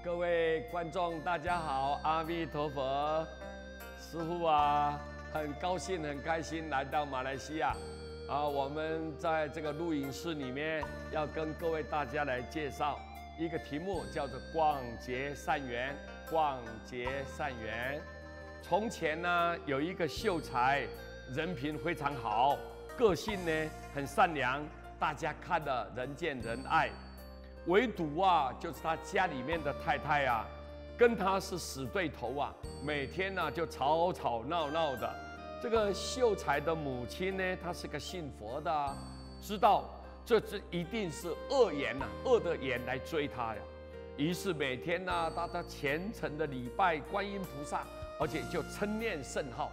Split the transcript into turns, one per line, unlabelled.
各位观众，大家好，阿弥陀佛，师父啊，很高兴、很开心来到马来西亚啊。我们在这个录影室里面要跟各位大家来介绍一个题目，叫做“广结善缘”。广结善缘。从前呢，有一个秀才，人品非常好，个性呢很善良，大家看了人见人爱。唯独啊，就是他家里面的太太啊，跟他是死对头啊，每天呢就吵吵闹闹的。这个秀才的母亲呢，她是个信佛的啊，知道这一定是恶缘呐，恶的缘来追他呀。于是每天呢，他虔诚的礼拜观音菩萨，而且就称念圣号。